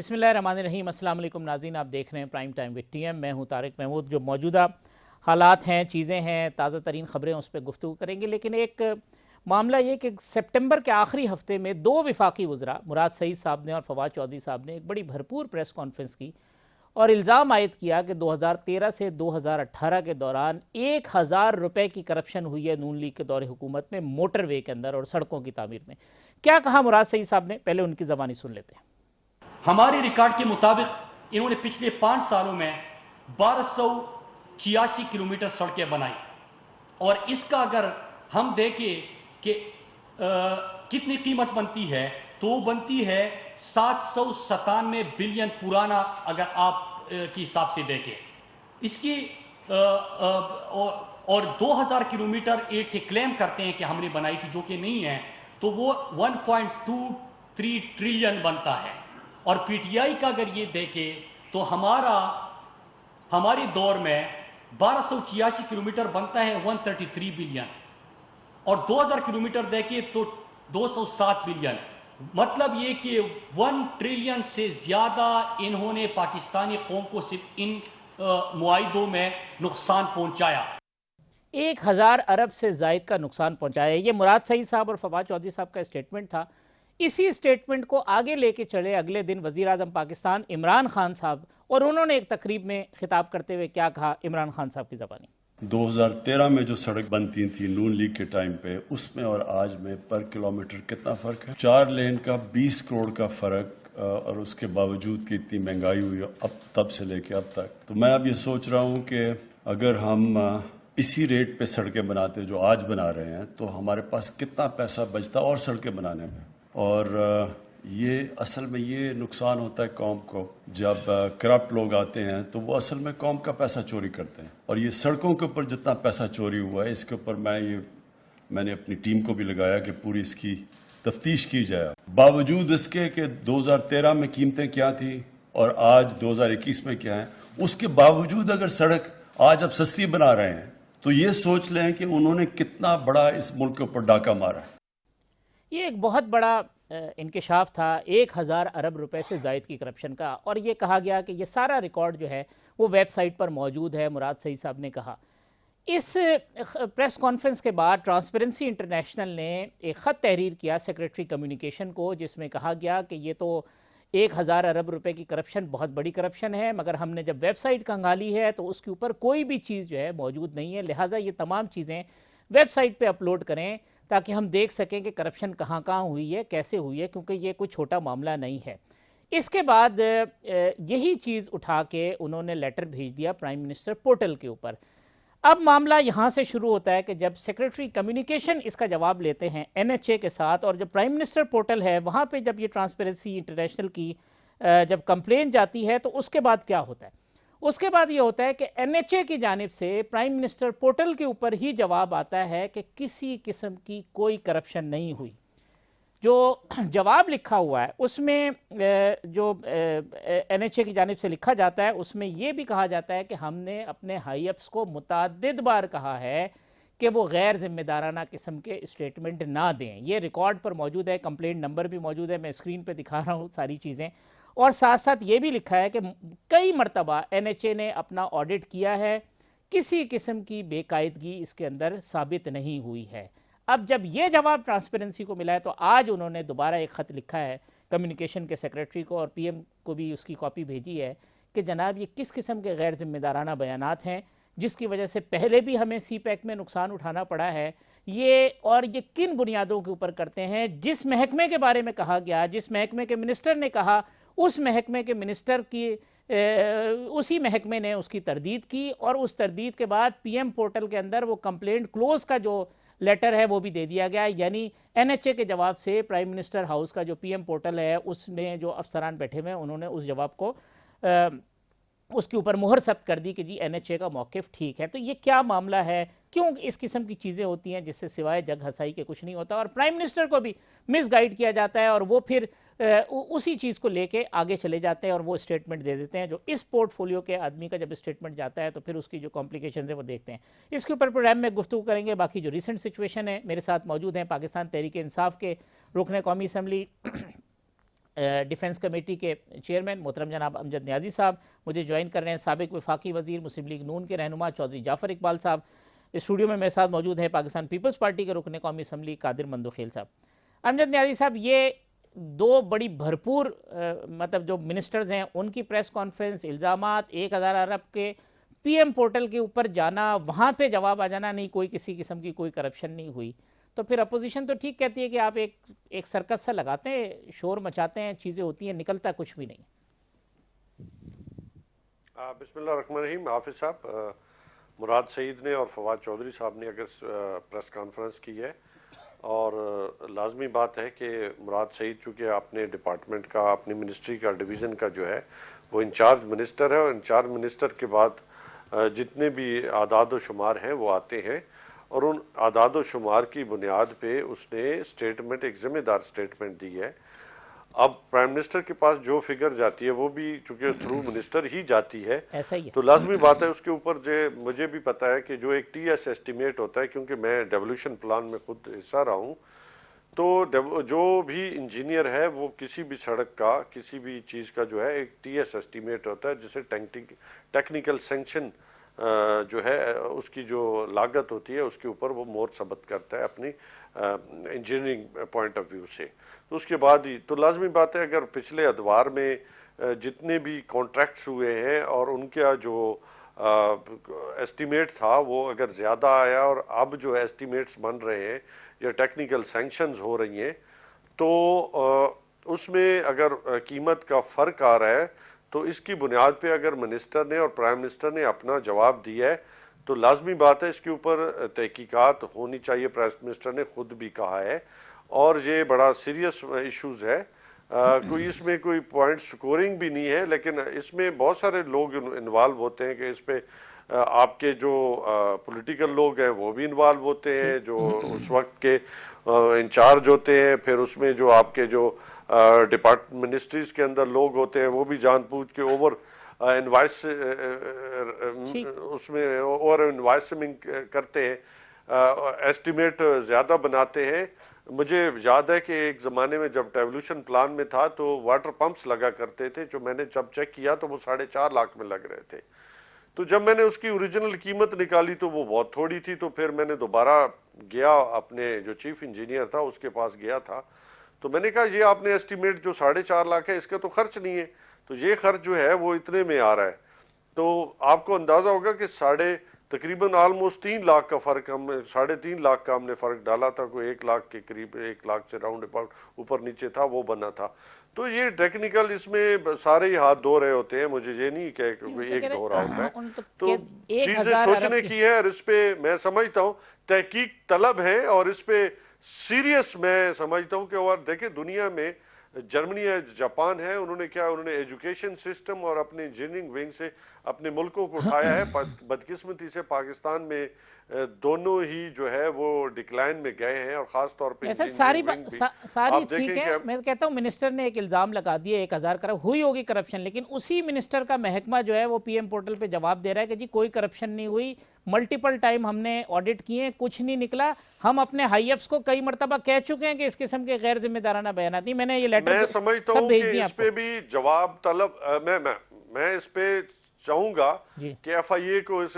بسم اللہ الرحمن الرحیم۔ السلام علیکم ناظرین، آپ دیکھ رہے ہیں prime time with T M. میں ہوں طارق محمود۔ جو موجودہ حالات ہیں، چیزیں ہیں، تازہ ترین خبریں، اس پہ گفتگو کریں گے، لیکن ایک معاملہ یہ کہ سپٹمبر کے آخری ہفتے میں دو وفاقی وزراء مراد سعید صاحب نے اور فواد چودھری صاحب نے ایک بڑی بھرپور پریس کانفرنس کی اور الزام عائد کیا کہ 2013 سے 2018 کے دوران 1000 روپے کی کرپشن ہوئی ہے نون لیگ کے دور حکومت میں، موٹر وے کے اندر اور سڑکوں کی تعمیر میں۔ کیا کہا مراد سعید صاحب نے؟ پہلے ان کی زبانی سن لیتے ہیں۔ ہمارے ریکارڈ کے مطابق انہوں نے پچھلے 5 سالوں میں 1286 کلومیٹر سڑکیں بنائی، اور اس کا اگر ہم دیکھیں کہ کتنی قیمت بنتی ہے تو وہ بنتی ہے 797 بلین پرانا، اگر آپ کی حساب سے دیکھیں اس کی، اور 2000 کلومیٹر ایک کلیم کرتے ہیں کہ ہم نے بنائی تھی، جو کہ نہیں ہے، تو وہ 1.23 ٹریلین بنتا ہے۔ اور پی ٹی آئی کا اگر یہ دیکھیں تو ہمارے دور میں 1286 کلومیٹر بنتا ہے 133 بلین، اور 2000 کلومیٹر دیکھیں تو 207 بلین۔ مطلب یہ کہ 1 ٹریلین سے زیادہ انہوں نے پاکستانی قوم کو صرف ان معاہدوں میں نقصان پہنچایا۔ 1000 ارب سے زائد کا نقصان پہنچایا۔ یہ مراد سعید صاحب اور فواد چودھری صاحب کا اسٹیٹمنٹ تھا۔ اسی اسٹیٹمنٹ کو آگے لے کے چلے اگلے دن وزیر اعظم پاکستان عمران خان صاحب، اور انہوں نے ایک تقریب میں خطاب کرتے ہوئے کیا کہا؟ عمران خان صاحب کی زبانی۔ 2013 میں جو سڑک بنتی تھی نون لیگ کے ٹائم پہ، اس میں اور آج میں پر کلومیٹر کتنا فرق ہے؟ 4 لین کا 20 کروڑ کا فرق، اور اس کے باوجود کہ اتنی مہنگائی ہوئی اب تب سے لے کے اب تک۔ تو میں اب یہ سوچ رہا ہوں کہ اگر ہم اسی ریٹ پہ سڑکیں بناتے جو آج بنا رہے ہیں تو ہمارے پاس کتنا پیسہ بچتا اور سڑکیں بنانے میں۔ اور یہ اصل میں یہ نقصان ہوتا ہے قوم کو، جب کرپٹ لوگ آتے ہیں تو وہ اصل میں قوم کا پیسہ چوری کرتے ہیں۔ اور یہ سڑکوں کے اوپر جتنا پیسہ چوری ہوا ہے، اس کے اوپر میں نے اپنی ٹیم کو بھی لگایا کہ پوری اس کی تفتیش کی جائے۔ باوجود اس کے کہ 2013 میں قیمتیں کیا تھیں اور آج 2021 میں کیا ہیں، اس کے باوجود اگر سڑک آج اب سستی بنا رہے ہیں تو یہ سوچ لیں کہ انہوں نے کتنا بڑا اس ملک کے اوپر ڈاکہ مارا ہے۔ یہ ایک بہت بڑا انکشاف تھا 1000 ارب روپے سے زائد کی کرپشن کا، اور یہ کہا گیا کہ یہ سارا ریکارڈ جو ہے وہ ویب سائٹ پر موجود ہے، مراد سعید صاحب نے کہا۔ اس پریس کانفرنس کے بعد ٹرانسپیرنسی انٹرنیشنل نے ایک خط تحریر کیا سیکریٹری کمیونیکیشن کو، جس میں کہا گیا کہ یہ تو 1000 ارب روپے کی کرپشن بہت بڑی کرپشن ہے، مگر ہم نے جب ویب سائٹ کھنگالی ہے تو اس کے اوپر کوئی بھی چیز جو ہے موجود نہیں ہے، لہٰذا یہ تمام چیزیں ویب سائٹ پہ اپلوڈ کریں تاکہ ہم دیکھ سکیں کہ کرپشن کہاں کہاں ہوئی ہے، کیسے ہوئی ہے، کیونکہ یہ کوئی چھوٹا معاملہ نہیں ہے۔ اس کے بعد یہی چیز اٹھا کے انہوں نے لیٹر بھیج دیا پرائم منسٹر پورٹل کے اوپر۔ اب معاملہ یہاں سے شروع ہوتا ہے کہ جب سیکریٹری کمیونیکیشن اس کا جواب لیتے ہیں NHA کے ساتھ، اور جب پرائم منسٹر پورٹل ہے وہاں پہ جب یہ ٹرانسپیرنسی انٹرنیشنل کی جب کمپلین جاتی ہے تو اس کے بعد کیا ہوتا ہے؟ اس کے بعد یہ ہوتا ہے کہ NHA کی جانب سے پرائم منسٹر پورٹل کے اوپر ہی جواب آتا ہے کہ کسی قسم کی کوئی کرپشن نہیں ہوئی۔ جو جواب لکھا ہوا ہے اس میں جو NHA کی جانب سے لکھا جاتا ہے اس میں یہ بھی کہا جاتا ہے کہ ہم نے اپنے ہائی اپس کو متعدد بار کہا ہے کہ وہ غیر ذمہ دارانہ قسم کے اسٹیٹمنٹ نہ دیں۔ یہ ریکارڈ پر موجود ہے، کمپلینٹ نمبر بھی موجود ہے، میں اسکرین پہ دکھا رہا ہوں ساری چیزیں، اور ساتھ ساتھ یہ بھی لکھا ہے کہ کئی مرتبہ NHA نے اپنا آڈٹ کیا ہے، کسی قسم کی بے قاعدگی اس کے اندر ثابت نہیں ہوئی ہے۔ اب جب یہ جواب ٹرانسپیرنسی کو ملا ہے تو آج انہوں نے دوبارہ ایک خط لکھا ہے کمیونیکیشن کے سیکریٹری کو، اور PM کو بھی اس کی کاپی بھیجی ہے کہ جناب یہ کس قسم کے غیر ذمہ دارانہ بیانات ہیں جس کی وجہ سے پہلے بھی ہمیں سی پیک میں نقصان اٹھانا پڑا ہے، اور یہ کن بنیادوں کے اوپر کرتے ہیں؟ جس محکمے کے بارے میں کہا گیا، جس محکمے کے منسٹر نے کہا، اس محکمے کے منسٹر کی اسی محکمے نے اس کی تردید کی، اور اس تردید کے بعد PM پورٹل کے اندر وہ کمپلینٹ کلوز کا جو لیٹر ہے وہ بھی دے دیا گیا، یعنی NHA کے جواب سے پرائم منسٹر ہاؤس کا جو PM پورٹل ہے اس میں جو افسران بیٹھے ہوئے ہیں انہوں نے اس جواب کو اس کے اوپر مہر ثبت کر دی کہ جی NHA کا موقف ٹھیک ہے۔ تو یہ کیا معاملہ ہے؟ کیوں اس قسم کی چیزیں ہوتی ہیں جس سے سوائے جگ ہنسائی کے کچھ نہیں ہوتا، اور پرائم منسٹر کو بھی مس گائیڈ کیا جاتا ہے، اور وہ پھر اسی چیز کو لے کے آگے چلے جاتے ہیں اور وہ اسٹیٹمنٹ دے دیتے ہیں، جو اس پورٹ فولیو کے آدمی کا جب اسٹیٹمنٹ جاتا ہے تو پھر اس کی جو کمپلیکیشنز ہیں وہ دیکھتے ہیں۔ اس کے اوپر پروگرام میں گفتگو کریں گے۔ باقی جو ریسنٹ سچویشن ہے، میرے ساتھ موجود ہیں پاکستان تحریک انصاف کے رکن قومی اسمبلی ڈیفنس کمیٹی کے چیئرمین محترم جناب امجد نیازی صاحب مجھے جوائن کر رہے ہیں، سابق وفاقی وزیر مسلم لیگ نون کے رہنما چودھری جعفر اقبال صاحب اسٹوڈیو میں میرے ساتھ موجود ہیں، پاکستان پیپلز پارٹی کے رکن قومی اسمبلی قادر مندوخیل صاحب۔ امجد نیازی صاحب، یہ دو بڑی بھرپور مطلب جو منسٹرز ہیں ان کی پریس کانفرنس، الزامات، 1000 ارب کے پی ایم پورٹل کے اوپر جانا، وہاں پہ جواب آ جانا، نہیں کوئی کسی قسم کی کوئی کرپشن نہیں ہوئی، تو پھر اپوزیشن تو ٹھیک کہتی ہے کہ آپ ایک سرکس سا لگاتے ہیں، شور مچاتے ہیں، چیزیں ہوتی ہیں، نکلتا کچھ بھی نہیں۔ بسم اللہ الرحمن الرحیم۔ حافظ صاحب، مراد سعید نے اور فواد چودھری صاحب نے اگر پریس کانفرنس کی ہے، اور لازمی بات ہے کہ مراد سعید چونکہ اپنے ڈپارٹمنٹ کا، اپنی منسٹری کا، ڈویژن کا جو ہے وہ انچارج منسٹر ہے، اور انچارج منسٹر کے بعد جتنے بھی اعداد و شمار ہیں وہ آتے ہیں، اور ان اعداد و شمار کی بنیاد پہ اس نے اسٹیٹمنٹ، ایک ذمہ دار اسٹیٹمنٹ دی ہے۔ اب پرائم منسٹر کے پاس جو فگر جاتی ہے وہ بھی چونکہ تھرو منسٹر ہی جاتی ہے، ایسا ہی ہے تو لازمی بات ہے اس کے اوپر مجھے بھی پتا ہے کہ جو ایک ٹی ایس ایسٹیمیٹ ہوتا ہے، کیونکہ میں ڈیولوشن پلان میں خود حصہ رہا ہوں، تو جو بھی انجینئر ہے وہ کسی بھی سڑک کا، کسی بھی چیز کا جو ہے ایک ٹی ایس ایسٹیمیٹ ہوتا ہے، جسے ٹیکنیکل سینکشن جو ہے اس کی جو لاگت ہوتی ہے اس کے اوپر وہ مور ثبت کرتا ہے اپنی انجینئرنگ پوائنٹ آف ویو سے۔ تو اس کے بعد ہی تو لازمی بات ہے اگر پچھلے ادوار میں جتنے بھی کانٹریکٹس ہوئے ہیں اور ان کا جو ایسٹیمیٹ تھا وہ اگر زیادہ آیا، اور اب جو ایسٹیمیٹس بن رہے ہیں یا ٹیکنیکل سینکشنز ہو رہی ہیں، تو اس میں اگر قیمت کا فرق آ رہا ہے، تو اس کی بنیاد پہ اگر منسٹر نے اور پرائم منسٹر نے اپنا جواب دیا ہے تو لازمی بات ہے اس کے اوپر تحقیقات ہونی چاہیے۔ پرائم منسٹر نے خود بھی کہا ہے، اور یہ بڑا سیریس ایشوز ہے، کوئی اس میں کوئی پوائنٹ سکورنگ بھی نہیں ہے، لیکن اس میں بہت سارے لوگ انوالو ہوتے ہیں کہ اس پہ آپ کے جو پولیٹیکل لوگ ہیں وہ بھی انوالو ہوتے ہیں، جو اس وقت کے انچارج ہوتے ہیں، پھر اس میں جو آپ کے جو منسٹریز کے اندر لوگ ہوتے ہیں وہ بھی جان بوجھ کے اوور انوائس اس میں اوور انوائسمنگ کرتے ہیں، ایسٹیمیٹ زیادہ بناتے ہیں۔ مجھے یاد ہے کہ ایک زمانے میں جب ڈیولوشن پلان میں تھا تو واٹر پمپس لگا کرتے تھے، جو میں نے جب چیک کیا تو وہ 4.5 لاکھ میں لگ رہے تھے، تو جب میں نے اس کی اوریجنل قیمت نکالی تو وہ بہت تھوڑی تھی، تو پھر میں نے دوبارہ گیا اپنے جو چیف انجینئر تھا اس کے پاس گیا تھا، تو میں نے کہا یہ آپ نے ایسٹیمیٹ جو 4.5 لاکھ ہے اس کا تو خرچ نہیں ہے، تو یہ خرچ جو ہے وہ اتنے میں آ رہا ہے، تو آپ کو اندازہ ہوگا کہ تقریباً آلموسٹ 3 لاکھ کا فرق، 3.5 لاکھ کا ہم نے فرق ڈالا تھا، کوئی 1 لاکھ کے قریب، 1 لاکھ سے راؤنڈ اباؤٹ اوپر نیچے تھا وہ بنا تھا۔ تو یہ ٹیکنیکل اس میں سارے ہی ہاتھ دھو رہے ہوتے ہیں، مجھے یہ نہیں کہ کوئی ایک دھو رہا ہوتا ہے، تو چیزیں سوچنے کی ہے، اور اس پہ میں سمجھتا ہوں تحقیق طلب ہے، اور اس پہ سیریس میں سمجھتا ہوں کہ، اور دیکھیں دنیا میں جرمنی ہے، جاپان ہے، انہوں نے ایجوکیشن سسٹم اور اپنے انجینئرنگ ونگ سے اپنے ملکوں کو اٹھایا ہے۔ بدقسمتی سے پاکستان میں دونوں ہی جو ہے وہ ڈکلائن میں گئے ہیں، اور خاص طور پہ ساری ٹھیک ہے، میں کہتا ہوں منسٹر نے ایک الزام لگا دیا 1000 کروڑ ہوئی ہوگی کرپشن، لیکن اسی منسٹر کا محکمہ جو ہے وہ پی ایم پورٹل پہ جواب دے رہا ہے کہ جی کوئی کرپشن نہیں ہوئی، ملٹیپل ٹائم ہم نے آڈٹ کیے، کچھ نہیں نکلا، ہم اپنے ہائی اپس کو کئی مرتبہ کہہ چکے ہیں کہ اس قسم کے غیر ذمہ دارانہ بیانات نہیں، میں نے یہ لیٹر میں سمجھتا ہوں کہ اس پہ بھی جواب طلب، میں اس پہ چاہوں گا کہ ایف آئی اے کو، اس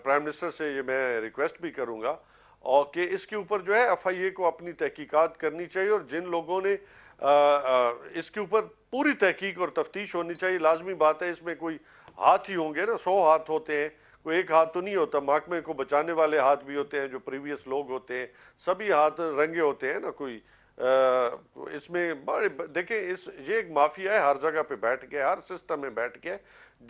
پرائم منسٹر سے یہ میں ریکویسٹ بھی کروں گا، اور کہ اس کے اوپر جو ہے ایف آئی اے کو اپنی تحقیقات کرنی چاہیے، اور جن لوگوں نے اس کے اوپر پوری تحقیق اور تفتیش ہونی چاہیے۔ لازمی بات ہے اس میں کوئی ہاتھ ہی ہوں گے نا، 100 ہاتھ ہوتے ہیں، کوئی ایک ہاتھ تو نہیں ہوتا، محکمے کو بچانے والے ہاتھ بھی ہوتے ہیں، جو پریویس لوگ ہوتے ہیں، سبھی ہاتھ رنگے ہوتے ہیں نا، کوئی اس میں دیکھیں یہ ایک مافیا ہے، ہر جگہ پہ بیٹھ کے، ہر سسٹم میں بیٹھ کے،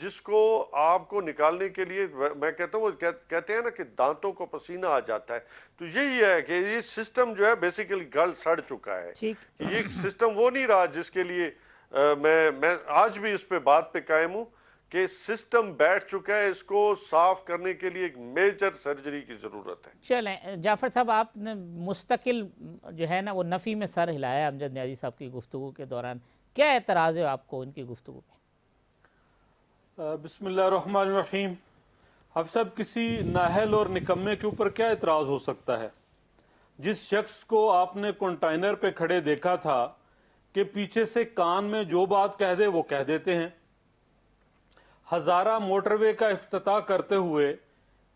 جس کو آپ کو نکالنے کے لیے، میں کہتا ہوں، کہتے ہیں نا کہ دانتوں کو پسینہ آ جاتا ہے، تو یہی ہے کہ یہ سسٹم جو ہے بیسیکلی گل سڑ چکا ہے، یہ سسٹم وہ نہیں رہا جس کے لیے میں آج بھی اس پہ بات پہ قائم ہوں کہ سسٹم بیٹھ چکا ہے، اس کو صاف کرنے کے لیے ایک میجر سرجری کی ضرورت ہے۔ چلیں جعفر صاحب، آپ نے مستقل جو ہے نا وہ نفی میں سر ہلایا امجد نیازی صاحب کی گفتگو کے دوران، کیا اعتراض ہے آپ کو ان کی گفتگو پہ؟ بسم اللہ الرحمن الرحیم۔ حافظ صاحب، کسی نااہل اور نکمے کے اوپر کیا اعتراض ہو سکتا ہے؟ جس شخص کو آپ نے کنٹینر پہ کھڑے دیکھا تھا کہ پیچھے سے کان میں جو بات کہہ دے وہ کہہ دیتے ہیں. ہزارہ موٹر وے کا افتتاح کرتے ہوئے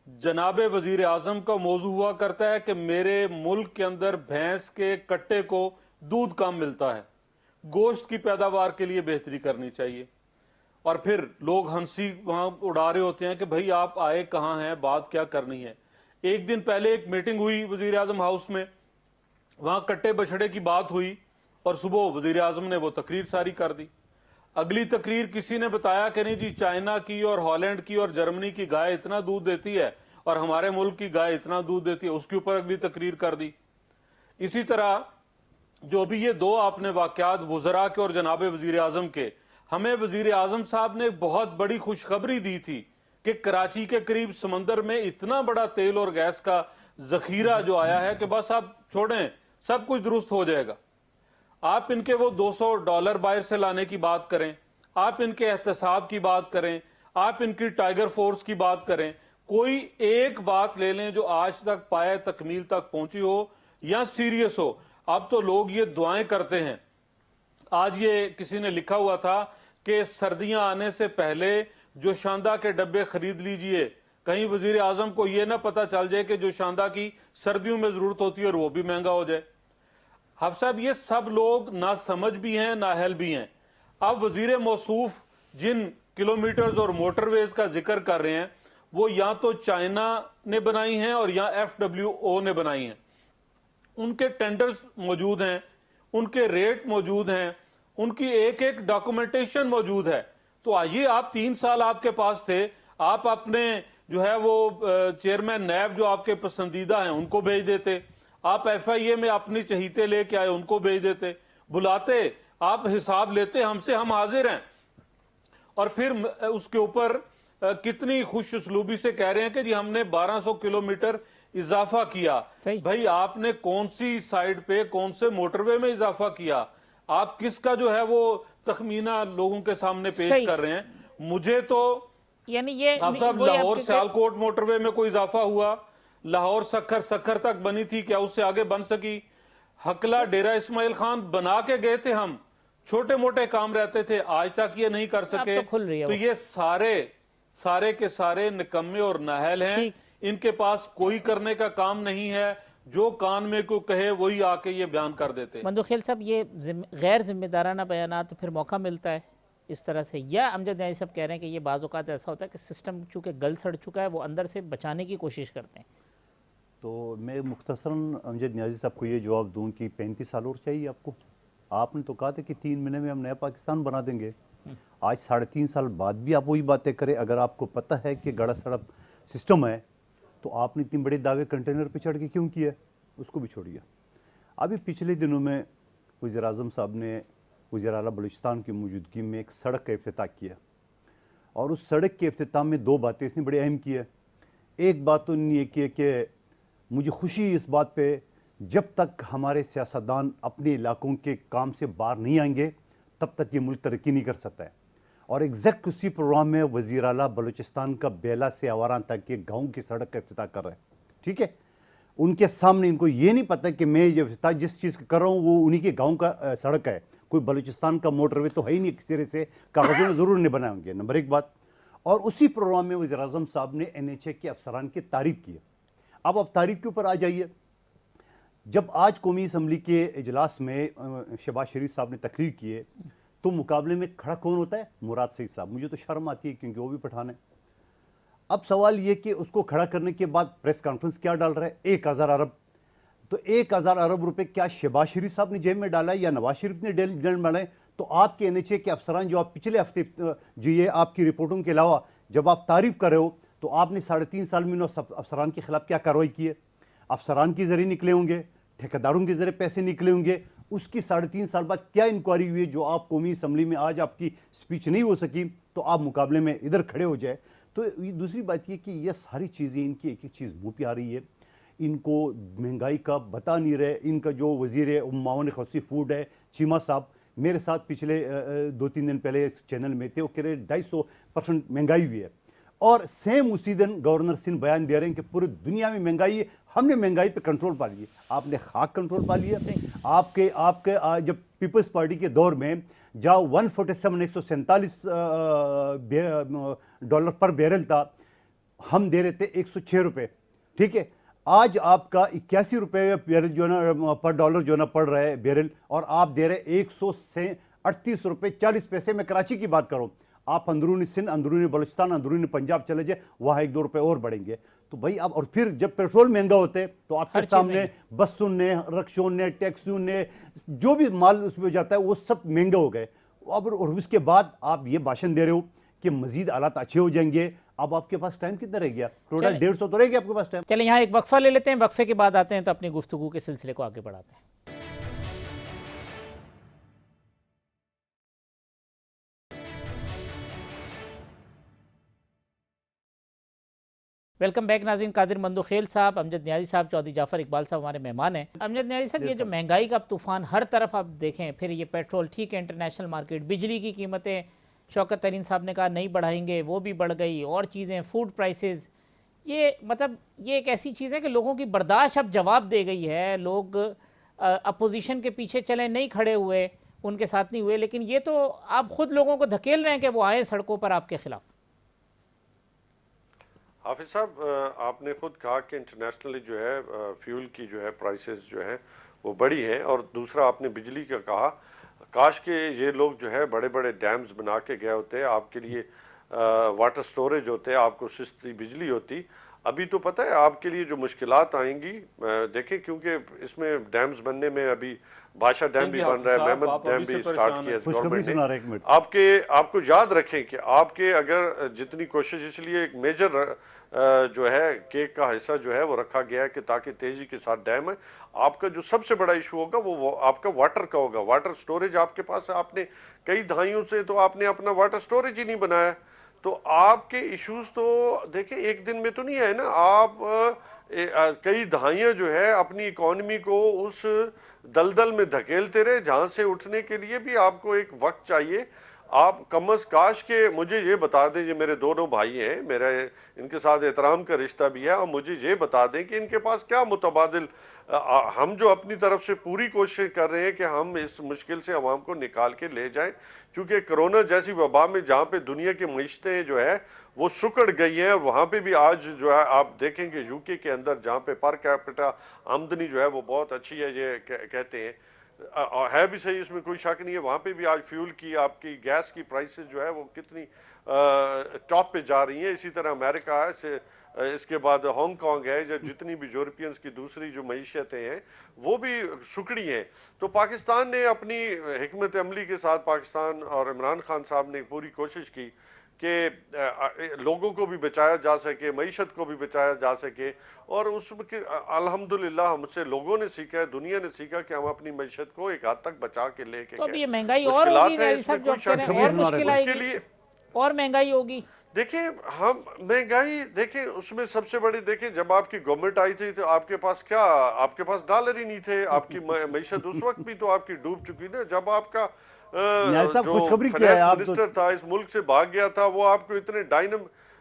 جناب وزیر اعظم کا موضوع ہوا کرتا ہے کہ میرے ملک کے اندر بھینس کے کٹے کو دودھ کم ملتا ہے, گوشت کی پیداوار کے لیے بہتری کرنی چاہیے. اور پھر لوگ ہنسی وہاں اڑا رہے ہوتے ہیں کہ بھائی آپ آئے کہاں ہیں, بات کیا کرنی ہے. ایک دن پہلے ایک میٹنگ ہوئی وزیر اعظم ہاؤس میں, وہاں کٹے بچھڑے کی بات ہوئی اور صبح وزیر اعظم نے وہ تقریر ساری کر دی. اگلی تقریر کسی نے بتایا کہ نہیں جی چائنا کی اور ہالینڈ کی اور جرمنی کی گائے اتنا دودھ دیتی ہے اور ہمارے ملک کی گائے اتنا دودھ دیتی ہے, اس کے اوپر اگلی تقریر کر دی. اسی طرح جو بھی یہ دو آپ نے واقعات وزراء کے اور جناب وزیر اعظم کے, ہمیں وزیر اعظم صاحب نے بہت بڑی خوشخبری دی تھی کہ کراچی کے قریب سمندر میں اتنا بڑا تیل اور گیس کا ذخیرہ جو آیا ہے کہ بس آپ چھوڑیں سب کچھ درست ہو جائے گا. آپ ان کے وہ $200 باہر سے لانے کی بات کریں, آپ ان کے احتساب کی بات کریں, آپ ان کی ٹائیگر فورس کی بات کریں, کوئی ایک بات لے لیں جو آج تک پائے تکمیل تک پہنچی ہو یا سیریس ہو. اب تو لوگ یہ دعائیں کرتے ہیں. آج یہ کسی نے لکھا ہوا تھا کہ سردیاں آنے سے پہلے جو شاندہ کے ڈبے خرید لیجئے, کہیں وزیر اعظم کو یہ نہ پتا چل جائے کہ جو شاندہ کی سردیوں میں ضرورت ہوتی ہے اور وہ بھی مہنگا ہو جائے. حافظ صاحب یہ سب لوگ نہ سمجھ بھی ہیں نااہل بھی ہیں. اب وزیر موصوف جن کلومیٹرز اور موٹر ویز کا ذکر کر رہے ہیں وہ یا تو چائنا نے بنائی ہیں اور یا FWO نے بنائی ہیں. ان کے ٹینڈرز موجود ہیں, ان کے ریٹ موجود ہیں, ان کی ایک ایک ڈاکومنٹیشن موجود ہے. تو آئیے آپ 3 سال آپ کے پاس تھے, آپ اپنے جو ہے وہ چیئرمین نیب جو آپ کے پسندیدہ ہیں ان کو بھیج دیتے, آپ FIA میں اپنی چہیتے لے کے آئے ان کو بھیج دیتے, بلاتے, آپ حساب لیتے ہم سے, ہم حاضر ہیں. اور پھر اس کے اوپر کتنی خوش اسلوبی سے کہہ رہے ہیں کہ جی ہم نے 1200 کلومیٹر اضافہ کیا. بھائی آپ نے کون سی سائیڈ پہ کون سے موٹر وے میں اضافہ کیا, آپ کس کا جو ہے وہ تخمینہ لوگوں کے سامنے پیش کر رہے ہیں. مجھے تو یعنی یہ آپ صاحب لاہور سیالکوٹ موٹر وے میں کوئی اضافہ ہوا, لاہور سکھر تک بنی تھی, کیا اس سے آگے بن سکی؟ حقلہ ڈیرہ اسماعیل خان بنا کے گئے تھے ہم, چھوٹے موٹے کام رہتے تھے, آج تک یہ نہیں کر سکے. تو یہ سارے کے سارے نکمے اور نااہل ہیں, ان کے پاس کوئی کرنے کا کام نہیں ہے, جو کان میں کو کہے وہی آ کے یہ بیان کر دیتے. مندوخیل صاحب یہ غیر ذمہ دارانہ بیانات پھر موقع ملتا ہے اس طرح سے, یا امجد نیازی صاحب کہہ رہے ہیں کہ یہ بعض اوقات ایسا ہوتا ہے کہ سسٹم چونکہ گل سڑ چکا ہے وہ اندر سے بچانے کی کوشش کرتے ہیں؟ تو میں مختصراً امجد نیازی صاحب کو یہ جواب دوں کہ 35 سال اور چاہیے آپ کو. آپ نے تو کہا تھا کہ 3 مہینے میں ہم نیا پاکستان بنا دیں گے. آج 3.5 سال بعد بھی آپ وہی باتیں کریں. اگر آپ کو پتہ ہے کہ گڑا سڑا سسٹم ہے تو آپ نے اتنے بڑے دعوے کنٹینر پہ چڑھ کے کیوں کیا؟ اس کو بھی چھوڑیے. ابھی پچھلے دنوں میں وزیر اعظم صاحب نے وزیر اعلیٰ بلوچستان کی موجودگی میں ایک سڑک کا افتتاح کیا, اور اس سڑک کے افتتاح میں 2 باتیں اس نے بڑی اہم کی ہے. ایک بات تو نہیں ہے کہ مجھے خوشی اس بات پہ جب تک ہمارے سیاستدان اپنے علاقوں کے کام سے باہر نہیں آئیں گے تب تک یہ ملک ترقی نہیں کر سکتا ہے. اور ایگزیکٹ اسی پروگرام میں وزیر اعلیٰ بلوچستان کا بیلا سے آواران تک کے گاؤں کی سڑک کا افتتاح کر رہے ہیں. ٹھیک ہے, ان کے سامنے ان کو یہ نہیں پتہ کہ میں یہ افتتاح جس چیز کا کر رہا ہوں وہ انہی کے گاؤں کا سڑک ہے, کوئی بلوچستان کا موٹر وے تو ہے ہی نہیں, کسی سے کاغذوں میں ضرور نہیں بنائیں گے. نمبر 1 بات. اور اسی پروگرام میں وزیر اعظم صاحب نے NHA کے افسران کی تعریف کی ہے. اب آپ تعریف کے اوپر آ جائیے. جب آج قومی اسمبلی کے اجلاس میں شہباز شریف صاحب نے تقریر کی ہے تو مقابلے میں کھڑا کون ہوتا ہے؟ مراد سعید صاحب. مجھے تو شرم آتی ہے کیونکہ وہ بھی پٹھان ہے. اب سوال یہ کہ اس کو کھڑا کرنے کے بعد پریس کانفرنس کیا ڈال رہا ہے؟ 1000 ارب. تو 1000 ارب روپے کیا شہباز شریف صاحب نے جیب میں ڈالا ہے یا نواز شریف نے جیب میں ڈالا ہے؟ تو آپ کے NHA کے افسران جو آپ پچھلے ہفتے جو یہ آپ کی رپورٹوں کے علاوہ جب آپ تعریف کر رہے ہو تو آپ نے 3.5 سال میں افسران کے خلاف کیا کارروائی کی ہے؟ افسران کے ذریعے نکلے ہوں گے, ٹھیکیداروں کے ذریعے پیسے نکلے ہوں گے. اس کی 3.5 سال بعد کیا انکوائری ہوئی جو آپ قومی اسمبلی میں آج آپ کی سپیچ نہیں ہو سکی تو آپ مقابلے میں ادھر کھڑے ہو جائے. تو دوسری بات یہ کہ یہ ساری چیزیں ان کی ایک ایک چیز منہ پہ آ رہی ہے. ان کو مہنگائی کا بتا نہیں رہے. ان کا جو وزیر معاون خصوصی فوڈ ہے چیمہ صاحب میرے ساتھ پچھلے 2-3 دن پہلے اس چینل میں تھے, وہ کہہ رہے 250% مہنگائی ہوئی ہے. اور سیم اسی دن گورنر سندھ بیان دے رہے ہیں کہ پوری دنیا میں مہنگائی ہے، ہم نے مہنگائی پہ کنٹرول پا لی ہے. آپ نے خاک کنٹرول پا لیا. آپ کے جب پیپلز پارٹی کے دور میں جہاں 147 ڈالر پر بیرل تھا، ہم دے رہے تھے 106 روپے. ٹھیک ہے، آج آپ کا 81 روپے بیرل جو ہے نا پر ڈالر جو ہے نا پڑ رہا ہے بیرل، اور آپ دے رہے 138 روپے 40 پیسے. میں کراچی کی بات کروں، آپ اندرونی سندھ، اندرونی بلوچستان، اندرونی پنجاب چلے جائے، وہاں 1-2 روپے اور بڑھیں گے. تو بھائی آپ، اور پھر جب پیٹرول مہنگا ہوتے تو آپ کے سامنے بسوں نے، رکشوں نے، ٹیکسیوں نے، جو بھی مال اس میں جاتا ہے وہ سب مہنگے ہو گئے. اور اس کے بعد آپ یہ بھاشن دے رہے ہو کہ مزید حالات اچھے ہو جائیں گے. اب آپ کے پاس ٹائم کتنا رہ گیا؟ ٹوٹل 150 تو رہ گیا آپ کے پاس ٹائم. چلیں یہاں ایک وقفہ لے لیتے ہیں، وقفے کے بعد آتے ہیں تو اپنی گفتگو کے سلسلے کو آگے بڑھاتے ہیں. ویلکم بیک ناظرین. قادر مندوخیل صاحب، امجد نیازی صاحب، چودھری جعفر اقبال صاحب ہمارے مہمان ہیں. امجد نیازی صاحب، یہ جو مہنگائی کا طوفان ہر طرف آپ دیکھیں، پھر یہ پیٹرول، ٹھیک ہے انٹرنیشنل مارکیٹ، بجلی کی قیمتیں شوکت ترین صاحب نے کہا نہیں بڑھائیں گے، وہ بھی بڑھ گئی، اور چیزیں، فوڈ پرائسز، یہ مطلب یہ ایک ایسی چیز ہے کہ لوگوں کی برداشت اب جواب دے گئی ہے. لوگ اپوزیشن کے پیچھے چلیں نہیں کھڑے ہوئے، ان کے ساتھ نہیں ہوئے، لیکن یہ تو آپ خود لوگوں کو دھکیل رہے ہیں کہ وہ آئیں سڑکوں پر آپ کے خلاف. حافظ صاحب، آپ نے خود کہا کہ انٹرنیشنلی جو ہے فیول کی جو ہے پرائسز جو ہے وہ بڑی ہیں، اور دوسرا آپ نے بجلی کا کہا. کاش کہ یہ لوگ جو ہے بڑے بڑے ڈیمز بنا کے گئے ہوتے، آپ کے لیے واٹر سٹوریج ہوتے، آپ کو سستی بجلی ہوتی. ابھی تو پتہ ہے آپ کے لیے جو مشکلات آئیں گی، دیکھیں کیونکہ اس میں ڈیمز بننے میں ابھی بادشاہ ڈیم بھی بن رہا ہے، محمد ڈیم بھی سٹارٹ کیا ہے گورنمنٹ نے. آپ کو یاد رکھیں کہ آپ کے اگر جتنی کوشش، اس لیے ایک میجر جو ہے کیک کا حصہ جو ہے وہ رکھا گیا ہے کہ تاکہ تیزی کے ساتھ ڈیم ہے. آپ کا جو سب سے بڑا ایشو ہوگا وہ آپ کا واٹر کا ہوگا. واٹر سٹوریج آپ کے پاس ہے، آپ نے کئی دہائیوں سے تو آپ نے اپنا واٹر سٹوریج ہی نہیں بنایا. تو آپ کے ایشوز تو دیکھیں ایک دن میں تو نہیں ہے نا. آپ کئی دہائیاں جو ہے اپنی اکانومی کو اس دلدل میں دھکیلتے رہے، جہاں سے اٹھنے کے لیے بھی آپ کو ایک وقت چاہیے. آپ کم از کاش کہ مجھے یہ بتا دیں، یہ میرے دونوں بھائی ہیں، میرا ان کے ساتھ احترام کا رشتہ بھی ہے، اور مجھے یہ بتا دیں کہ ان کے پاس کیا متبادل. ہم جو اپنی طرف سے پوری کوشش کر رہے ہیں کہ ہم اس مشکل سے عوام کو نکال کے لے جائیں، کیونکہ کرونا جیسی وبا میں جہاں پہ دنیا کی معیشتیں جو ہے وہ سکڑ گئی ہیں، اور وہاں پہ بھی آج جو ہے آپ دیکھیں کہ یو کے کے اندر جہاں پہ پر کیپٹا آمدنی جو ہے وہ بہت اچھی ہے، یہ کہتے ہیں ہے بھی صحیح، اس میں کوئی شک نہیں ہے. وہاں پہ بھی آج فیول کی، آپ کی گیس کی پرائسز جو ہے وہ کتنی ٹاپ پہ جا رہی ہیں. اسی طرح امریکہ ہے، اس کے بعد ہانگ کانگ ہے، جتنی بھی یورپینز کی دوسری جو معیشتیں ہیں وہ بھی سکڑی ہیں. تو پاکستان نے اپنی حکمت عملی کے ساتھ، پاکستان اور عمران خان صاحب نے پوری کوشش کی کہ لوگوں کو بھی بچایا جا سکے، معیشت کو بھی بچایا جا سکے. اور اس الحمدللہ ہم سے لوگوں نے سیکھا ہے، دنیا نے سیکھا کہ ہم اپنی معیشت کو ایک حد تک بچا کے لے کے تو اب گئے. یہ مہنگائی اور ہوگی نیازی صاحب، جو کہہ رہے ہیں اور مشکل آئے گی، اور مہنگائی ہوگی. دیکھیں ہم مہنگائی، دیکھیں اس میں سب سے بڑی، دیکھیں جب آپ کی گورنمنٹ آئی تھی تو آپ کے پاس کیا، آپ کے پاس ڈالر ہی نہیں تھے. آپ کی معیشت اس وقت بھی تو آپ کی ڈوب چکی نا. جب آپ کا جو فائنانس منسٹر تھا اس ملک سے بھاگ گیا تھا، وہ آپ کو اتنے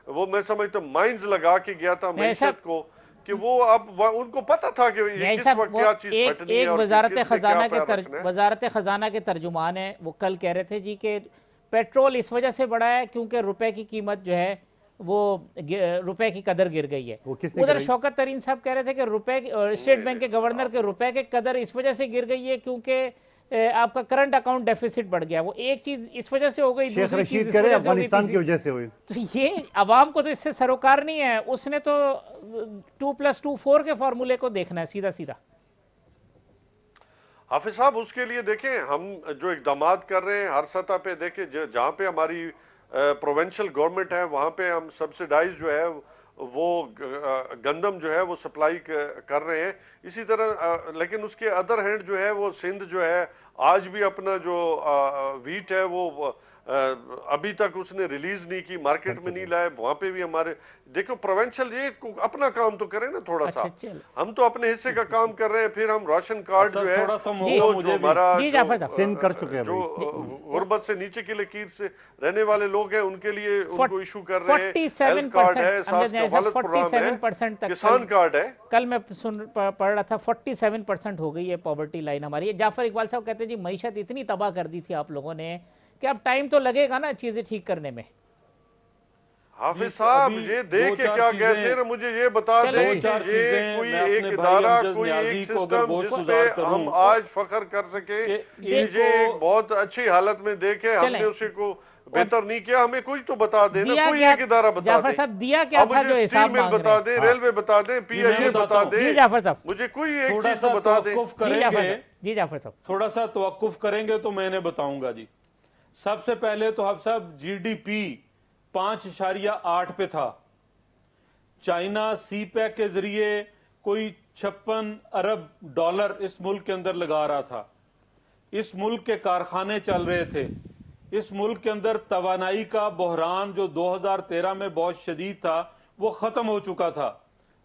وہ میں سمجھتا ہوں مائنز لگا کے گیا تھا معیشت کو، کہ وہ اب ان کو پتا تھا کہ کس وقت کیا چیز پھٹنی ہے اور وزارت خزانہ کے ترجمان ہیں، وہ کل کہہ رہے تھے جی کہ پیٹرول اس وجہ سے بڑھا ہے کیونکہ روپے کی قیمت جو ہے وہ روپے کی قدر گر گئی ہے. ادھر شوکت ترین صاحب کہہ رہے تھے کہ روپے، اسٹیٹ بینک کے گورنر کے روپے کے قدر اس وجہ سے گر گئی ہے کیونکہ آپ کا کرنٹ اکاؤنٹ ڈیفیسٹ بڑھ گیا. وہ ایک چیز اس وجہ سے ہو گئی، شیخ رشید کہہ رہے افغانستان کی وجہ سے ہوئی. تو یہ عوام کو تو اس سے سروکار نہیں ہے. اس نے تو 2+2 4 کے فارمولے کو دیکھنا ہے سیدھا سیدھا. حافظ صاحب اس کے لیے دیکھیں ہم جو اقدامات کر رہے ہیں ہر سطح پہ، دیکھیں جہاں پہ ہماری پروونشل گورنمنٹ ہے وہاں پہ ہم سبسیڈائز جو ہے وہ گندم جو ہے وہ سپلائی کر رہے ہیں. اسی طرح لیکن اس کے ادر ہینڈ جو ہے وہ سندھ جو ہے آج بھی اپنا جو ویٹ ہے وہ ابھی تک اس نے ریلیز نہیں کی، مارکیٹ میں نہیں لائے، وہاں پہ بھی ہمارے دیکھو پروونشل یہ اپنا کام تو کریں نا تھوڑا سا، ہم تو اپنے حصے کا کام کر رر ہیں، پھر ہم راشن کارڈ جو ہے تھوڑا سا وہ جو ہمارا سینڈ کر چکے ہیں جو غربت سے نیچے کی لکیر سے رہنے والے لوگ ہیں ان کے لیے ان کو ایشو کر رہے ہیں، ہیلتھ کارڈ ہے، ساس کفالت پروگرام ہے، کسان کارڈ ہے۔ کل میں پڑھ رہا تھا 47% ہو گئی ہے پاورٹی لائن ہماری۔ جعفر اقبال صاحب کہتے ہیں جی معیشت اتنی تباہ کر دی تھی آپ لوگوں نے کہ اب ٹائم تو لگے گا نا چیزیں ٹھیک کرنے میں۔ حافظ صاحب یہ دیکھ کے کیا کہتے ہیں نا، مجھے یہ بتا دیں کہ یہ کوئی ایک ادارہ، کوئی ایک سسٹم جس پہ ہم آج فخر کر سکیں کہ یہ ایک بہت اچھی حالت میں دیکھیں، ہم نے اسے کو بہتر نہیں کیا، ہمیں کوئی تو بتا دیں نا، کوئی ایک ادارہ بتا دیں۔ جعفر صاحب دیا کیا تھا جو حساب مانگ رہے ہیں؟ بتا دیں، ریلوے بتا دیں، پی ایچ اے بتا دیں، جعفر صاحب مجھے کوئی ایک تھوڑا چیز سا تو بتا دیں۔ توقف کریں گے، جی جعفر صاحب تھوڑا سا توقف کریں گے تو میں نے بتاؤں گا جی۔ سب سے پہلے تو حافظ صاحب جی ڈی پی 5.8 پہ تھا، چائنا سی پیک کے ذریعے کوئی 56 ارب ڈالر اس ملک کے اندر لگا رہا تھا، اس ملک کے کارخانے چل رہے تھے، اس ملک کے اندر توانائی کا بحران جو 2013 میں بہت شدید تھا وہ ختم ہو چکا تھا،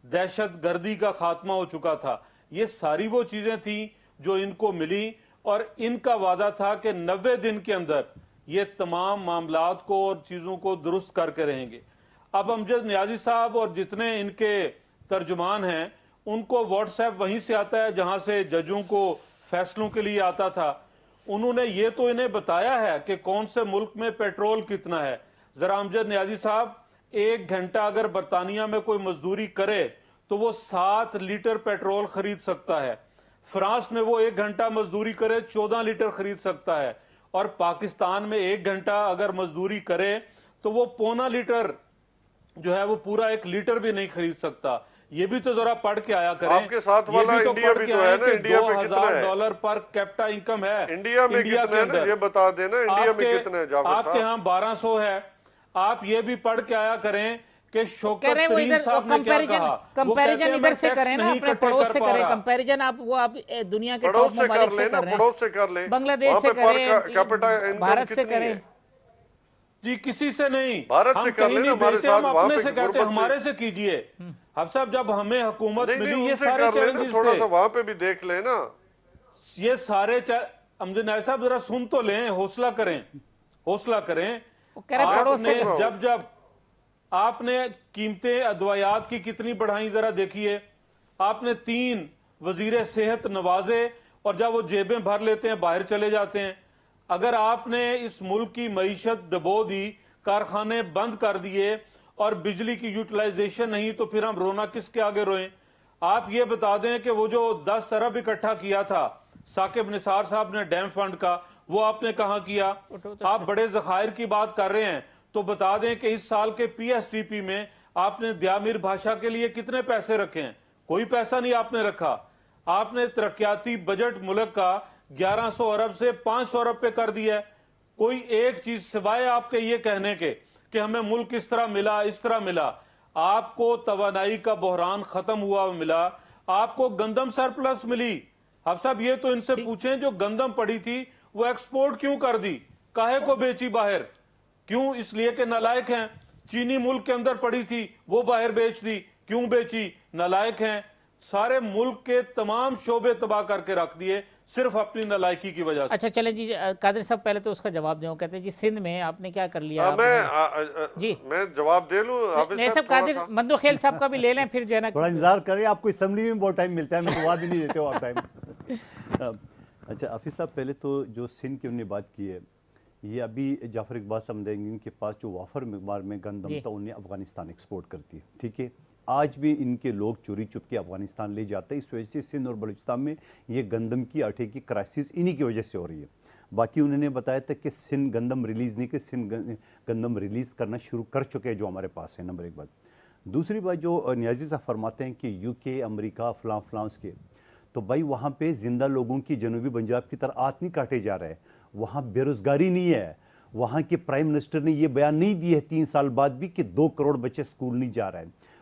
دہشت گردی کا خاتمہ ہو چکا تھا۔ یہ ساری وہ چیزیں تھیں جو ان کو ملی، اور ان کا وعدہ تھا کہ 90 دن کے اندر یہ تمام معاملات کو اور چیزوں کو درست کر کے رہیں گے۔ اب امجد نیازی صاحب اور جتنے ان کے ترجمان ہیں ان کو واٹس ایپ وہیں سے آتا ہے جہاں سے ججوں کو فیصلوں کے لیے آتا تھا، انہوں نے یہ تو انہیں بتایا ہے کہ کون سے ملک میں پیٹرول کتنا ہے۔ ذرا امجد نیازی صاحب 1 گھنٹہ اگر برطانیہ میں کوئی مزدوری کرے تو وہ 7 لیٹر پیٹرول خرید سکتا ہے، فرانس میں وہ 1 گھنٹہ مزدوری کرے 14 لیٹر خرید سکتا ہے، اور پاکستان میں 1 گھنٹہ اگر مزدوری کرے تو وہ 1.25 لیٹر جو ہے وہ پورا 1 لیٹر بھی نہیں خرید سکتا۔ یہ بھی تو ذرا پڑھ کے آیا کریں، آپ کے ساتھ والا انڈیا بھی تو ہے نا، انڈیا پہ کتنا ہے $2000 پر کیپٹا انکم ہے انڈیا میں کتنا ہے نا، یہ بتا دینا انڈیا میں کتنا ہے جعفر آپ کے صاحب؟ ہاں 1200 ہے۔ آپ یہ بھی پڑھ کے آیا کریں کہ شوکت ترین صاحب نے کیا کہا، کمپیریزن ادھر سے کریں نا، اپنے پڑوس سے کریں کمپیریزن، آپ دنیا کے ٹاپ ممالک سے کر رہے ہیں، پڑوس سے کر لیں، بنگلہ دیش سے کریں، بھارت سے کریں۔ جی کسی سے نہیں، بھارت ہم سے کر کہیں لینا، نہیں ہمارے بیٹھتے، ساتھ ہم وہاں اپنے پہ سے کہتے ہیں، غربت ہمارے سے کیجئے۔ اب صاحب جب ہمیں حکومت ملی نہیں یہ ان سے سارے کر لینا، چیلنجز تھوڑا سا تھے، وہاں پہ بھی دیکھ لینا، یہ سارے امجد نیازی صاحب ذرا سن تو لیں، حوصلہ کریں، حوصلہ کریں۔ آپ نے جب آپ نے قیمتیں ادویات کی کتنی بڑھائیں ذرا دیکھیے، آپ نے 3 وزیر صحت نوازے اور جب وہ جیبیں بھر لیتے ہیں باہر چلے جاتے ہیں۔ اگر آپ نے اس ملک کی معیشت ڈبو دی، کارخانے بند کر دیے اور بجلی کی یوٹیلائزیشن نہیں، تو پھر ہم رونا کس کے آگے روئیں؟ آپ یہ بتا دیں کہ وہ جو 10 ارب اکٹھا کیا تھا ثاقب نثار صاحب نے ڈیم فنڈ کا، وہ آپ نے کہاں کیا؟ آپ بڑے ذخائر کی بات کر رہے ہیں تو بتا دیں کہ اس سال کے پی ایس ٹی پی میں آپ نے دیامیر بھاشا کے لیے کتنے پیسے رکھے ہیں؟ کوئی پیسہ نہیں آپ نے رکھا۔ آپ نے ترقیاتی بجٹ ملک کا 1100 ارب سے 500 ارب پہ کر دیا ہے۔ کوئی ایک چیز سوائے آپ کے یہ کہنے کے کہ ہمیں ملک اس طرح ملا، اس طرح ملا۔ آپ کو توانائی کا بحران ختم ہوا ملا، آپ کو گندم سرپلس ملی۔ اب صاحب یہ تو ان سے پوچھیں جو گندم پڑی تھی وہ ایکسپورٹ کیوں کر دی، کاہے کو بیچی باہر؟ کیوں؟ اس لیے کہ نالائق ہیں۔ چینی ملک کے اندر پڑی تھی وہ باہر بیچ دی، کیوں بیچی؟ نالائق ہیں۔ سارے ملک کے تمام شعبے تباہ کر کے رکھ دیے صرف اپنی نالائکی کی وجہ سے۔ اچھا چلیں جی قادر صاحب پہلے تو اس کا جواب دیں، کہتے ہیں جی سندھ میں آپ نے کیا کر لیا؟ جی میں جواب دے لوں نہیں صاحب، قادر مندو خیل صاحب کا بھی لے لیں پھر جو ہے نا تھوڑا انتظار کریں، آپ کو اسمبلی میں بہت ٹائم ملتا ہے، میں جواب بھی نہیں دیتے ہو آپ ٹائم۔ اچھا حافظ صاحب پہلے تو جو سندھ کی انہوں نے بات کی ہے، یہ ابھی جعفر اقبال صاحب ان کے پاس جو وافر مقدار میں گندم تھا انہیں افغانستان ایکسپورٹ کرتی ہے، ٹھیک ہے؟ آج بھی ان کے لوگ چوری چپ کے افغانستان لے جاتے ہیں، اس وجہ سے سندھ اور بلوچستان میں یہ گندم کی آٹے کی کرائسس انہی کی وجہ سے ہو رہی ہے۔ باقی انہوں نے بتایا تھا کہ سندھ گندم ریلیز نہیں، کہ سندھ گندم ریلیز کرنا شروع کر چکے ہیں جو ہمارے پاس ہے، نمبر 1 بات۔ دوسری بات جو نیازی صاحب فرماتے ہیں کہ یو کے، امریکہ، فلاں اس کے، تو بھائی وہاں پہ زندہ لوگوں کی جنوبی پنجاب کی طرح آت نہیں کاٹے جا رہے، وہاں بے روزگاری نہیں ہے۔ وہاں کے پرائم منسٹر نے یہ بیان نہیں دی ہے 3 سال بعد بھی کہ 2 کروڑ بچے سکول نہیں جا رہے ہیں۔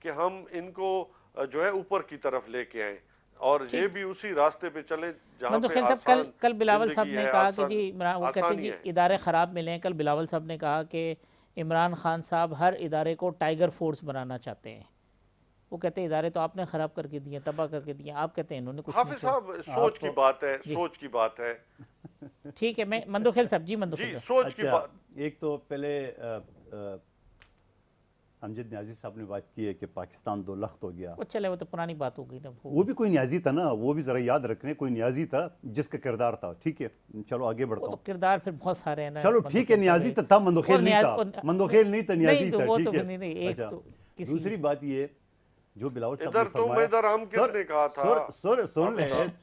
کہ ہم ان کو جو ہے اوپر کی طرف لے کے آئیں اور یہ بھی اسی راستے پہ چلیں جہاں منظور پہ خیل صاحب آسان کل بلاول صاحب زندگی نے ہے، کہا کہ آسان جی وہ کہتے ہیں آسانی جی ہے۔ ادارے خراب ملے ہیں. کل بلاول صاحب نے کہا کہ عمران خان صاحب ہر ادارے کو ٹائیگر فورس بنانا چاہتے ہیں. وہ کہتے ہیں ادارے تو آپ نے خراب کر کے دیے، تباہ کر کے دیے. آپ کہتے ہیں انہوں نے کچھ نہیں حافظ کیا. صاحب سوچ کی بات ہے، سوچ کی بات ہے. ٹھیک ہے، میں منظور خیل صاحب، جی منظور جی خیل صاحب. سوچ کی اچھا، بات. ایک تو پہلے امجد نیازی صاحب نے بات کی ہے کہ پاکستان دو لخت ہو گیا. وہ چلے، وہ تو پرانی بات ہو گئی نا. وہ بھی کوئی نیازی تھا نا، وہ بھی ذرا یاد رکھنے، کوئی نیازی تھا جس کا کردار تھا. ٹھیک ہے، چلو آگے بڑھتا وہ تو ہوں. کردار پھر بہت سارے ہیں نا. چلو ٹھیک ہے، نیازی تو تھا، مندوخیل نہیں تھا. مندوخیل نہیں تھا، نیازی تھا. ٹھیک ہے. اچھا، دوسری بات یہ جو بلاول صاحب نے ادھر تم ادھر ہم کس نے کہا تھا؟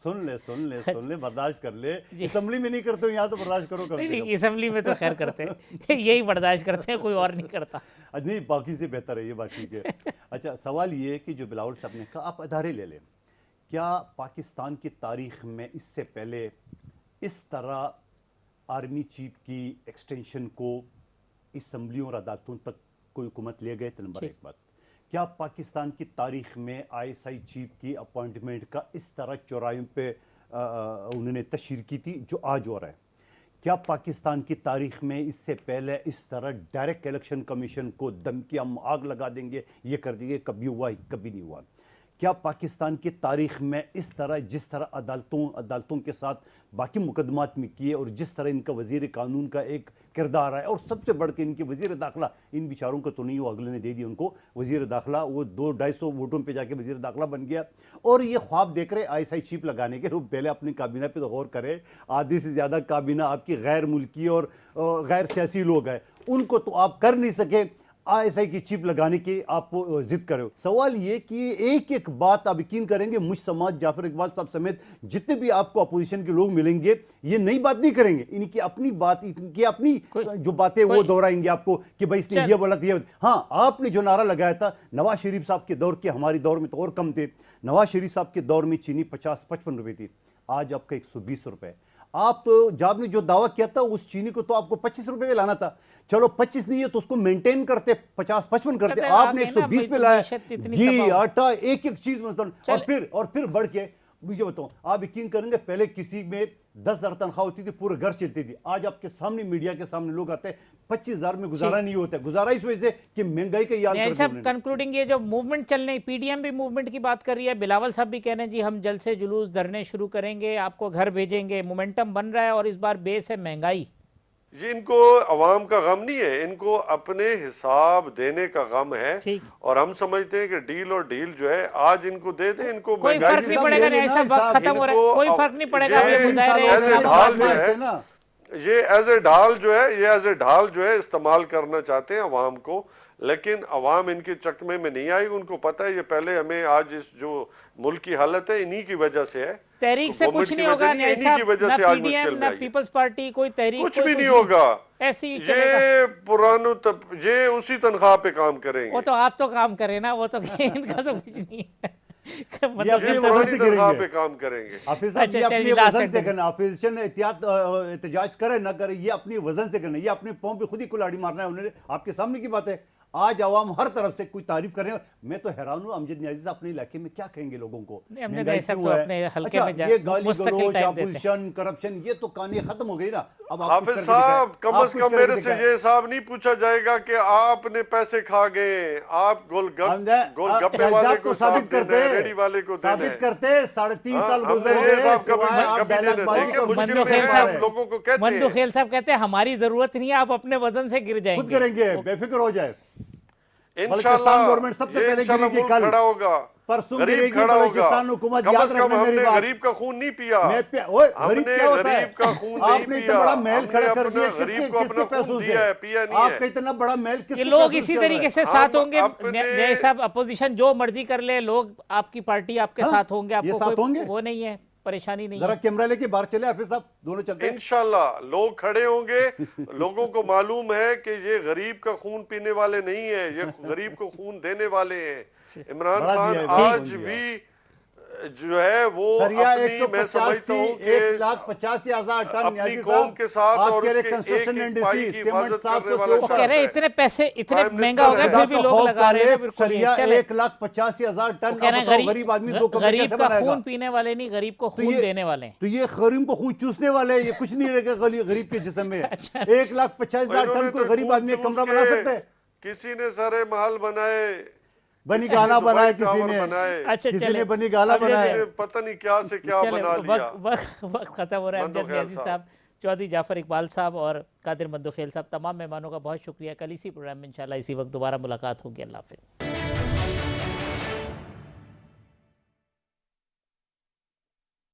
سن لے برداشت کر لے. اسمبلی میں نہیں کرتے ہو، یہاں تو برداشت کرو. نہیں، اسمبلی میں تو خیر کرتے ہیں، یہی برداشت کرتے ہیں، کوئی اور نہیں کرتا. نہیں، باقی سے بہتر ہے یہ بات. ٹھیک ہے. اچھا، سوال یہ ہے کہ جو بلاول صاحب نے کہا آپ ادارے لے لیں. کیا پاکستان کی تاریخ میں اس سے پہلے اس طرح آرمی چیف کی ایکسٹینشن کو اسمبلیوں اور عدالتوں تک کوئی حکومت لے گئے؟ نمبر ایک بات. کیا پاکستان کی تاریخ میں آئی ایس آئی چیف کی اپوائنٹمنٹ کا اس طرح چوراہوں پہ انہوں نے تشہیر کی تھی جو آج ہو رہا ہے؟ کیا پاکستان کی تاریخ میں اس سے پہلے اس طرح ڈائریکٹ الیکشن کمیشن کو دھمکی ہم آگ لگا دیں گے، یہ کر دیں گے؟ کبھی ہوا؟ کبھی نہیں ہوا. کیا پاکستان کی تاریخ میں اس طرح جس طرح عدالتوں کے ساتھ باقی مقدمات میں کیے اور جس طرح ان کا وزیر قانون کا ایک کردار ہے، اور سب سے بڑھ کے ان کے وزیر داخلہ، ان بیچاروں کو تو نہیں، وہ اگلے نے دے دی ان کو وزیر داخلہ، وہ 200-250 ووٹوں پہ جا کے وزیر داخلہ بن گیا. اور یہ خواب دیکھ رہے آئی ایس آئی چیف لگانے کے. وہ پہلے اپنی کابینہ پہ تو غور کرے. آدھی سے زیادہ کابینہ آپ کی غیر ملکی اور غیر سیاسی لوگ ہیں، ان کو تو آپ کر نہیں سکے. آئی ایس آئی کی چیپ لگانے کی آپ ضد کرے ہو. سوال یہ کہ ایک ایک بات آپ یقین کریں گے، مجھ سماج جعفر اقبال صاحب سمیت جتنے بھی آپ کو اپوزیشن کے لوگ ملیں گے یہ نئی بات نہیں کریں گے. ان کی اپنی بات، ان کی اپنی جو باتیں وہ دہرائیں گے آپ کو کہ بھائی اس نے یہ بولا تھا. ہاں، آپ نے جو نعرہ لگایا تھا نواز شریف صاحب کے دور کے، ہماری دور میں تو اور کم تھے. نواز شریف صاحب کے دور میں چینی 50-55 روپے تھی، آج آپ کا 120 روپے. آپ جب نے جو دعویٰ کیا تھا اس چینی کو تو آپ کو 25 روپے پہ لانا تھا. چلو 25 نہیں ہے تو اس کو مینٹین کرتے، 50-55 کرتے. آپ نے 120 پہ لایا. گھی، آٹا، ایک ایک چیز اور پھر بڑھ کے مجھے بتاؤں، آپ یقین کریں گے پہلے کسی میں 10,000 تنخواہ ہوتی تھی، پورے گھر چلتی تھی. آج آپ کے سامنے میڈیا کے سامنے لوگ آتے ہیں 25,000 میں گزارا نہیں ہوتا ہے. گزارا اس وجہ سے کہ مہنگائی کا یاد کرتے ہیں. کنکلوڈنگ یہ جو موومنٹ چل رہی، پی ڈی ایم بھی موومنٹ کی بات کر رہی ہے، بلاول صاحب بھی کہہ رہے ہیں جی ہم جلد سے جلوس دھرنے شروع کریں گے، آپ کو گھر بھیجیں گے. مومنٹم بن رہا ہے اور اس بار بیس ہے مہنگائی. یہ ان کو عوام کا غم نہیں ہے، ان کو اپنے حساب دینے کا غم ہے. اور ہم سمجھتے ہیں کہ ڈیل اور ڈیل جو ہے آج ان کو دے دیں، ان کو کوئی فرق نہیں پڑے گا. ایسا وقت ختم ہو رہا ہے، کوئی فرق نہیں پڑے گا. یہ ایز اے ڈھال جو ہے استعمال کرنا چاہتے ہیں عوام کو، لیکن عوام ان کے چکمے میں نہیں آئی. ان کو پتہ ہے یہ پہلے ہمیں آج اس جو ملک کی حالت ہے انہی کی وجہ سے ہے. تحریک سے کچھ نہیں ہوگا، نہ پی ڈی ایم نہ پیپلز پارٹی، کوئی تحریک کچھ بھی نہیں ہوگا. ایسی یہ اسی تنخواہ پہ کام کریں گے. وہ تو آپ تو کام کریں نا، وہ تو ان کا تو کچھ نہیں ہے. پرانی تنخواہ پہ کام کریں گے. حافظ صاحب یہ اپنی وزن سے کرنا، اپوزیشن احتجاج کرے نہ کرے، یہ اپنی وزن سے کرنا. یہ اپنے پاؤں پہ خود ہی کلاڑی مارنا ہے. انہوں نے آپ کے سامنے کی بات ہے. آج عوام ہر طرف سے کوئی تعریف کر رہے ہیں. میں تو حیران ہوں امجد نیازی صاحب اپنے علاقے میں کیا کہیں گے لوگوں کو؟ یہ گالی گلوچ، اپوزیشن، کرپشن، یہ تو کہانی ختم ہو گئی نا. اب حافظ صاحب کم از کم میرے سے یہ حساب نہیں پوچھا جائے گا کہ آپ نے پیسے کھا گئے، آپ گول گپے والے کو ثابت کرتے، ریڈی والے کو ثابت کرتے. 3.5 سال گزر گئے. مندو خیل صاحب کہتے ہیں ہماری ضرورت نہیں ہے، آپ اپنے وزن سے گر جائیں گے، خود کریں گے، بے فکر ہو جائے. انشاءاللہ گورنمنٹ سب سے پہلے گرے گی، کل کھڑا ہوگا، پرسوں غریب کھڑا ہوگا. بلوچستان حکومت کم یاد از کم رکھنا ہم میری نے بات. غریب کا خون نہیں پیا. ہم نے غریب کا خون نہیں آپ نے اتنا بڑا محل کھڑا کر دیا غریب کو کس کے اپنا پیسوں خون سے؟ دیا ہے، پیا نہیں آپ ہے. کا اتنا بڑا محل کس کے یہ لوگ پیسوں اسی چل رہا ہے؟ طریقے سے ساتھ ہوں گے. اپنے جی صاحب اپوزیشن جو مرضی کر لے، لوگ آپ کی پارٹی آپ کے ساتھ ہوں گے، آپ کو کوئی وہ نہیں ہے، پریشانی نہیں ہے. ذرا کیمرہ لے کے باہر چلے حافظ صاحب، دونوں چلتے ہیں. انشاءاللہ لوگ کھڑے ہوں گے. لوگوں کو معلوم ہے کہ یہ غریب کا خون پینے والے نہیں ہیں، یہ غریب کو خون دینے والے ہیں. عمران خان آج بھی جو ہے وہ سریا اپنی میں سمجھتا ہوں کہ 1,85,000 ٹن اپنی نیازی قوم صاحب کے ساتھ آپ اور کہہ رہے اس کے کنسٹرکشن ایک ایک پائی انڈسٹری کی سیمنٹ حفاظت کرنے 700 والا وہ کہہ رہے ہیں اتنے پیسے اتنے پرائم مہنگا ہو منسٹر گیا ہے۔ پھر بھی لوگ لگا رہے ہیں، بالکل نہیں ہے۔ چلیں 1,85,000 ٹن کہہ رہے ہیں غریب آدمی دو کمرے غریب کیسے کا بنائے گا؟ خون پینے والے نہیں، غریب کو خون یہ- دینے والے ہیں۔ تو یہ غریب کو خون چوسنے والے ہیں، یہ کچھ نہیں رہے گا غریب کے جسم میں۔ 1,85,000 انہوں ٹن نے کوئی تو غریب آدمی ایک خون کمرہ چوس بنا کے سکتے ہیں؟ کسی نے سارے محل بنائے، بنی کسی گالا نے بنایا دبئی کسی ٹاور نے، بنائے، اچھا کسی چلیں نے بنی گالا اب بنایا۔ کسی نے پتہ نہیں کیا سے کیا چلیں بنا لیا۔ وقت ختم ہو رہا ہے۔ مندو امجد خیل نیازی صاحب۔ صاحب، چودھری جعفر اقبال صاحب اور قادر مندو خیل صاحب، تمام مہمانوں کا بہت شکریہ۔ کل اسی پروگرام میں انشاءاللہ اسی وقت دوبارہ ملاقات ہوگی۔ اللہ حافظ۔